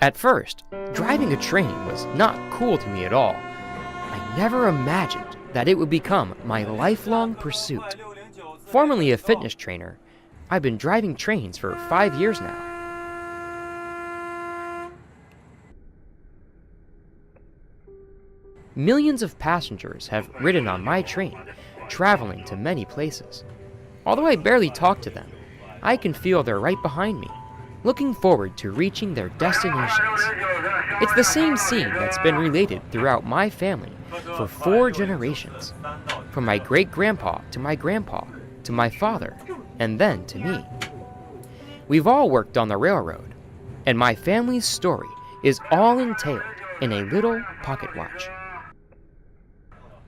At first, driving a train was not cool to me at all. I never imagined that it would become my lifelong pursuit. Formerly a fitness trainer, I've been driving trains for 5 years now. Millions of passengers have ridden on my train, traveling to many places. Although I barely talk to them, I can feel they're right behind me, looking forward to reaching their destinations. It's the same scene that's been related throughout my family for 4 generations, from my great-grandpa to my grandpa, to my father, and then to me. We've all worked on the railroad, and my family's story is all entailed in a little pocket watch.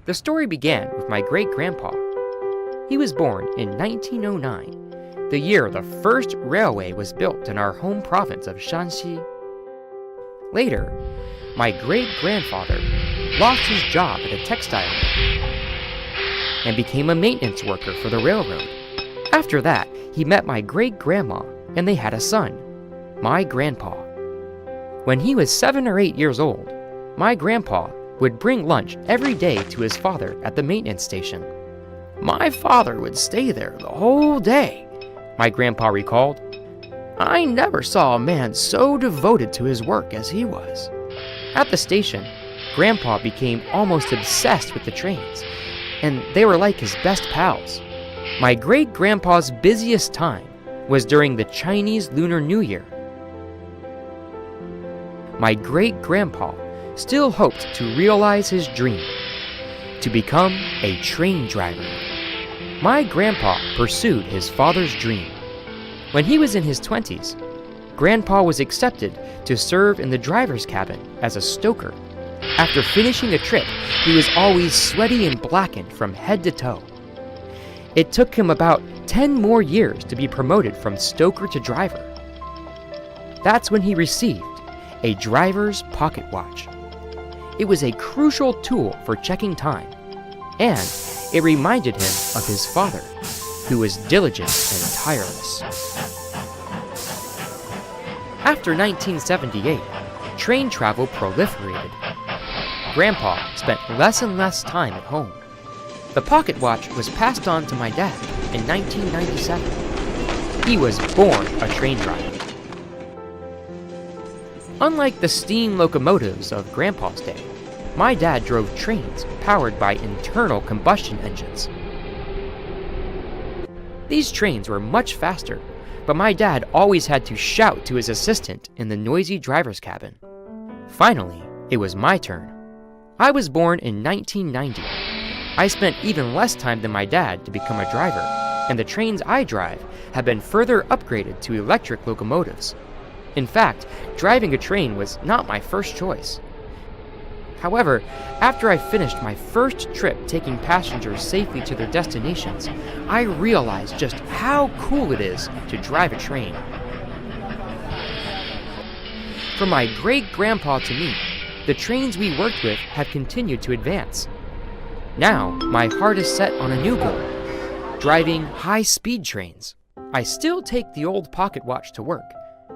The story began with my great-grandpa. He was born in 1909, the year the first railway was built in our home province of Shanxi. Later, my great-grandfather lost his job at a textile mill and became a maintenance worker for the railroad. After that, he met my great-grandma and they had a son, my grandpa. When he was 7 or 8 years old, my grandpa would bring lunch every day to his father at the maintenance station. My father would stay there the whole day, my grandpa recalled. I never saw a man so devoted to his work as he was. At the station, Grandpa became almost obsessed with the trains, and they were like his best pals. My great-grandpa's busiest time was during the Chinese Lunar New Year. My great-grandpa still hoped to realize his dream, to become a train driver. My grandpa pursued his father's dream. When he was in his 20s, Grandpa was accepted to serve in the driver's cabin as a stoker. After finishing a trip, he was always sweaty and blackened from head to toe. It took him about 10 more years to be promoted from stoker to driver. That's when he received a driver's pocket watch. It was a crucial tool for checking time, and it reminded him of his father, who was diligent and tireless. After 1978, train travel proliferated. Grandpa spent less and less time at home. The pocket watch was passed on to my dad in 1997. He was born a train driver. Unlike the steam locomotives of Grandpa's day, my dad drove trains powered by internal combustion engines. These trains were much faster, but my dad always had to shout to his assistant in the noisy driver's cabin. Finally, it was my turn. I was born in 1990. I spent even less time than my dad to become a driver, and the trains I drive have been further upgraded to electric locomotives. In fact, driving a train was not my first choice. However, after I finished my first trip taking passengers safely to their destinations, I realized just how cool it is to drive a train. From my great-grandpa to me, the trains we worked with have continued to advance. Now, my heart is set on a new goal, driving high-speed trains. I still take the old pocket watch to work,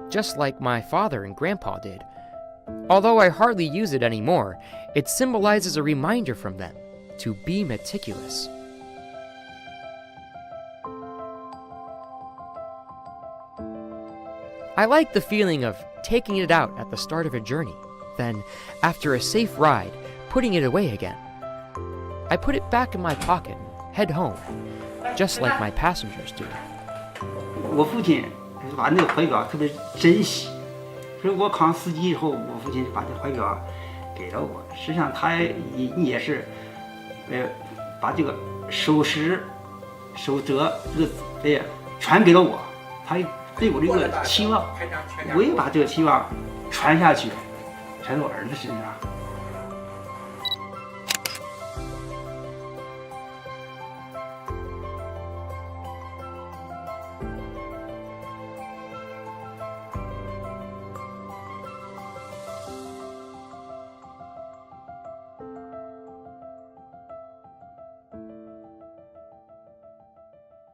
just like my father and grandpa did. Although I hardly use it anymore, it symbolizes a reminder from them to be meticulous. I like the feeling of taking it out at the start of a journey, then, after a safe ride, putting it away again. I put it back in my pocket and head home, just like my passengers do. 我父亲把那个怀表特别珍惜。所以我考上司机以后，我父亲把这怀表给了我。实际上他也是，把这个守时、守则这个传给了我。他对我这个期望，我也把这个期望传下去，传到我儿子身上。